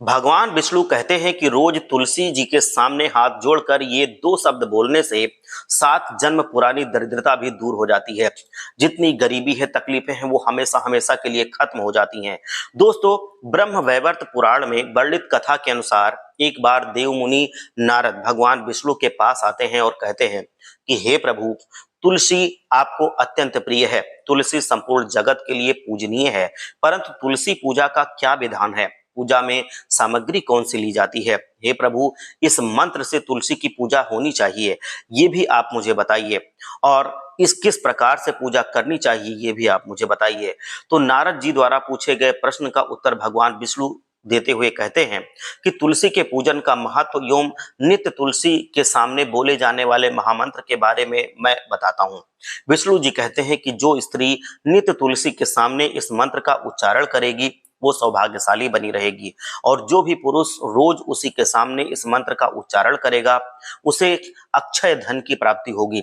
भगवान विष्णु कहते हैं कि रोज तुलसी जी के सामने हाथ जोड़कर ये दो शब्द बोलने से 7 जन्म पुरानी दरिद्रता भी दूर हो जाती है। जितनी गरीबी है, तकलीफें हैं, वो हमेशा हमेशा के लिए खत्म हो जाती हैं। दोस्तों, ब्रह्म वैवर्त पुराण में वर्णित कथा के अनुसार एक बार देवमुनि नारद भगवान विष्णु के पास आते हैं और कहते हैं कि हे प्रभु, तुलसी आपको अत्यंत प्रिय है। तुलसी संपूर्ण जगत के लिए पूजनीय है, परंतु तुलसी पूजा का क्या विधान है? पूजा में सामग्री कौन सी ली जाती है? हे प्रभु, इस मंत्र से तुलसी की पूजा होनी चाहिए, ये भी आप मुझे बताइए। और इस किस प्रकार से पूजा करनी चाहिए, ये भी आप मुझे बताइए। तो नारद जी द्वारा पूछे गए प्रश्न का उत्तर भगवान विष्णु देते हुए कहते हैं कि तुलसी के पूजन का महत्व एवं नित्य तुलसी के सामने बोले जाने वाले महामंत्र के बारे में मैं बताता हूँ। विष्णु जी कहते हैं कि जो स्त्री नित्य तुलसी के सामने इस मंत्र का उच्चारण करेगी, वो सौभाग्यशाली बनी रहेगी। और जो भी पुरुष रोज उसी के सामने इस मंत्र का उच्चारण करेगा, उसे अक्षय धन की प्राप्ति होगी।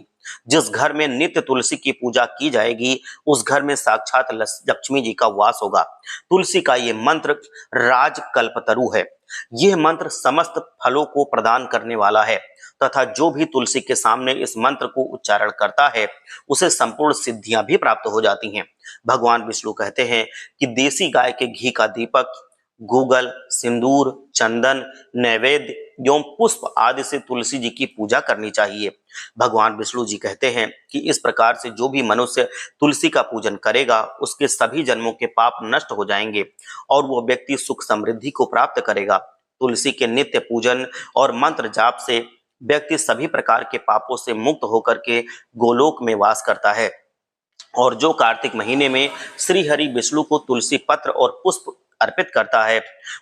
जिस घर में नित्य तुलसी की पूजा की जाएगी, उस घर में साक्षात लक्ष्मी जी का वास होगा। तुलसी का ये मंत्र राज कल्पतरु है। यह मंत्र समस्त फलों को प्रदान करने वाला है तथा जो भी तुलसी के सामने इस मंत्र को उच्चारण करता है, उसे संपूर्ण सिद्धियां भी प्राप्त हो जाती हैं। भगवान विष्णु कहते हैं कि देसी गाय के घी का दीपक, गूगल, सिंदूर, चंदन, नैवेद्य एवं पुष्प आदि से तुलसी जी की पूजा करनी चाहिए। भगवान विष्णु जी कहते हैं कि इस प्रकार से जो भी मनुष्य तुलसी का पूजन करेगा, उसके सभी जन्मों के पाप नष्ट हो जाएंगे और वो व्यक्ति सुख समृद्धि को प्राप्त करेगा। तुलसी के नित्य पूजन और मंत्र जाप से व्यक्ति सभी प्रकार के पापों से मुक्त होकर के गोलोक में वास करता है। और जो कार्तिक महीने में श्री हरि विष्णु को तुलसी पत्र और पुष्प अर्पित करता है,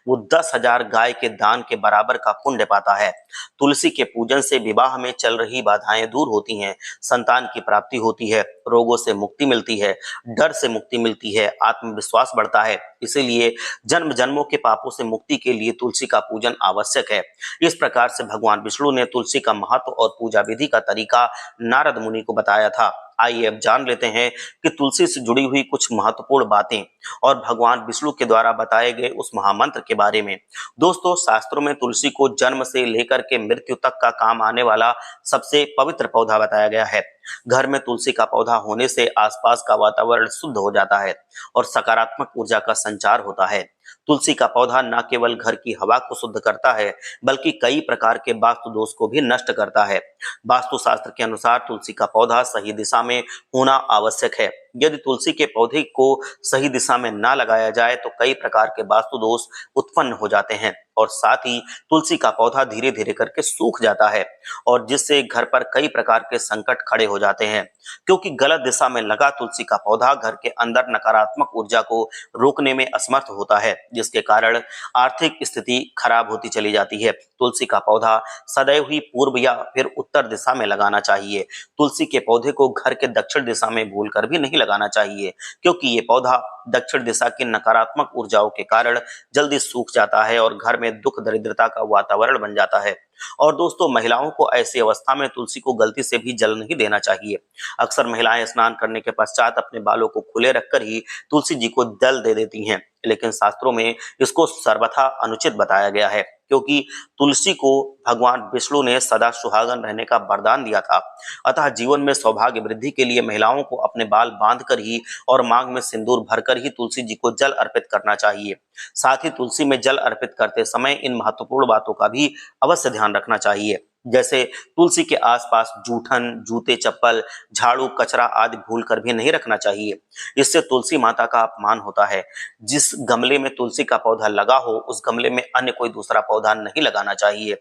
वो 10,000 गाय के दान के बराबर का पुण्य पाता है। तुलसी के पूजन से विवाह में चल रही बाधाएं दूर होती हैं, संतान की प्राप्ति होती है, रोगों से मुक्ति मिलती है, डर से मुक्ति मिलती है, आत्मविश्वास बढ़ता है। इसीलिए जन्म जन्मों के पापों से मुक्ति के लिए तुलसी का पूजन आवश्यक है। इस प्रकार से भगवान विष्णु ने तुलसी का महत्व और पूजा विधि का तरीका नारद मुनि को बताया था। आइए अब जान लेते हैं कि तुलसी से जुड़ी हुई कुछ महत्वपूर्ण बातें और भगवान विष्णु के द्वारा बताए गए उस महामंत्र के बारे में। दोस्तों, शास्त्रों में तुलसी को जन्म से लेकर के मृत्यु तक का काम आने वाला सबसे पवित्र पौधा बताया गया है। घर में तुलसी का पौधा होने से आसपास का वातावरण शुद्ध हो जाता है और सकारात्मक ऊर्जा का संचार होता है। तुलसी का पौधा न केवल घर की हवा को शुद्ध करता है, बल्कि कई प्रकार के वास्तु दोष को भी नष्ट करता है। वास्तु शास्त्र के अनुसार तुलसी का पौधा सही दिशा में होना आवश्यक है। यदि तुलसी के पौधे को सही दिशा में ना लगाया जाए तो कई प्रकार के वास्तु दोष उत्पन्न हो जाते हैं और साथ ही तुलसी का पौधा धीरे धीरे करके सूख जाता है और जिससे घर पर कई प्रकार के संकट खड़े हो जाते हैं। क्योंकि गलत दिशा में लगा तुलसी का पौधा घर के अंदर नकारात्मक ऊर्जा को रोकने में असमर्थ होता है, जिसके कारण आर्थिक स्थिति खराब होती चली जाती है। तुलसी का पौधा सदैव ही पूर्व या फिर उत्तर दिशा में लगाना चाहिए। तुलसी के पौधे को घर के दक्षिण दिशा में भूलकर भी नहीं लगाना चाहिए, क्योंकि ये पौधा दक्षिण दिशा की नकारात्मक ऊर्जाओं के कारण जल्दी सूख जाता है और घर में दुख दरिद्रता का वातावरण बन जाता है। और दोस्तों, महिलाओं को ऐसी अवस्था में तुलसी को गलती से भी जल नहीं देना चाहिए। अक्सर महिलाएं स्नान करने के पश्चात अपने बालों को खुले रखकर ही तुलसी जी को जल दे देती हैं, लेकिन शास्त्रों में इसको सर्वथा अनुचित बताया गया है, क्योंकि तुलसी को भगवान विष्णु ने सदा सुहागन रहने का वरदान दिया था। अतः जीवन में सौभाग्य वृद्धि के लिए महिलाओं को अपने बाल बांधकर ही और मांग में सिंदूर भरकर ही तुलसी जी को जल अर्पित करना चाहिए। साथ ही तुलसी में जल अर्पित करते समय इन महत्वपूर्ण बातों का भी अवश्य ध्यान रखना चाहिए, जैसे तुलसी के आसपास जूठन, जूते, चप्पल, झाड़ू, कचरा आदि भूलकर भी नहीं रखना चाहिए। इससे तुलसी माता का अपमान होता है। जिस गमले में तुलसी का पौधा लगा हो, उस गमले में अन्य कोई दूसरा पौधा नहीं लगाना चाहिए।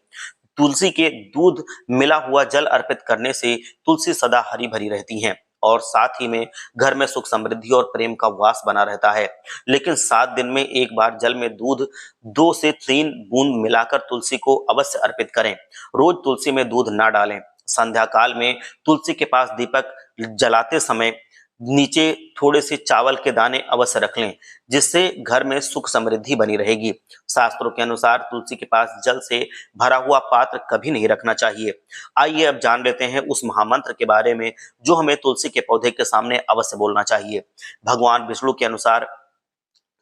तुलसी के दूध मिला हुआ जल अर्पित करने से तुलसी सदा हरी भरी रहती हैं और साथ ही में घर में सुख समृद्धि और प्रेम का वास बना रहता है। लेकिन 7 दिन में एक बार जल में दूध 2 से 3 बूंद मिलाकर तुलसी को अवश्य अर्पित करें। रोज तुलसी में दूध ना डालें। संध्या काल में तुलसी के पास दीपक जलाते समय नीचे थोड़े से चावल के दाने अवश्य रख लें, जिससे घर में सुख समृद्धि बनी रहेगी। शास्त्रों के अनुसार तुलसी के पास जल से भरा हुआ पात्र कभी नहीं रखना चाहिए। आइए अब जान लेते हैं उस महामंत्र के बारे में जो हमें तुलसी के पौधे के सामने अवश्य बोलना चाहिए। भगवान विष्णु के अनुसार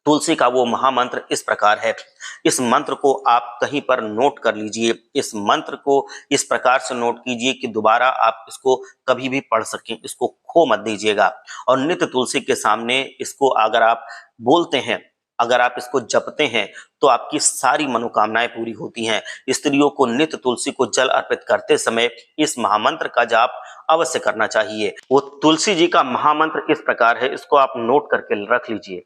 तुलसी का वो महामंत्र इस प्रकार है। इस मंत्र को आप कहीं पर नोट कर लीजिए। इस मंत्र को इस प्रकार से नोट कीजिए कि दोबारा आप इसको कभी भी पढ़ सकें, इसको खो मत दीजिएगा। और नित्य तुलसी के सामने इसको अगर आप बोलते हैं, अगर आप इसको जपते हैं, तो आपकी सारी मनोकामनाएं पूरी होती हैं। स्त्रियों को नित्य तुलसी को जल अर्पित करते समय इस महामंत्र का जाप अवश्य करना चाहिए। वो तुलसी जी का महामंत्र इस प्रकार है, इसको आप नोट करके रख लीजिए।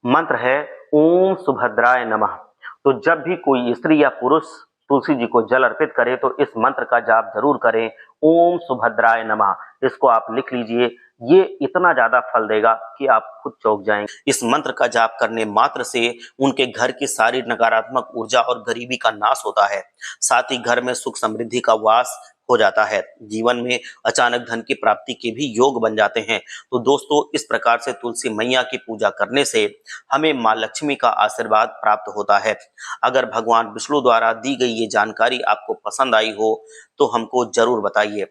मंत्र है ओम सुभद्राय नमः। तो जब भी कोई स्त्री या पुरुष तुलसी जी को जल अर्पित करे तो इस मंत्र का जाप जरूर करें, ओम सुभद्राय नमः। इसको आप लिख लीजिए, ये इतना ज्यादा फल देगा कि आप खुद चौंक जाएंगे। इस मंत्र का जाप करने मात्र से उनके घर की सारी नकारात्मक ऊर्जा और गरीबी का नाश होता है। साथ ही घर में सुख समृद्धि का वास हो जाता है। जीवन में अचानक धन की प्राप्ति के भी योग बन जाते हैं। तो दोस्तों, इस प्रकार से तुलसी मैया की पूजा करने से हमें मां लक्ष्मी का आशीर्वाद प्राप्त होता है। अगर भगवान विष्णु द्वारा दी गई ये जानकारी आपको पसंद आई हो तो हमको जरूर बताइए।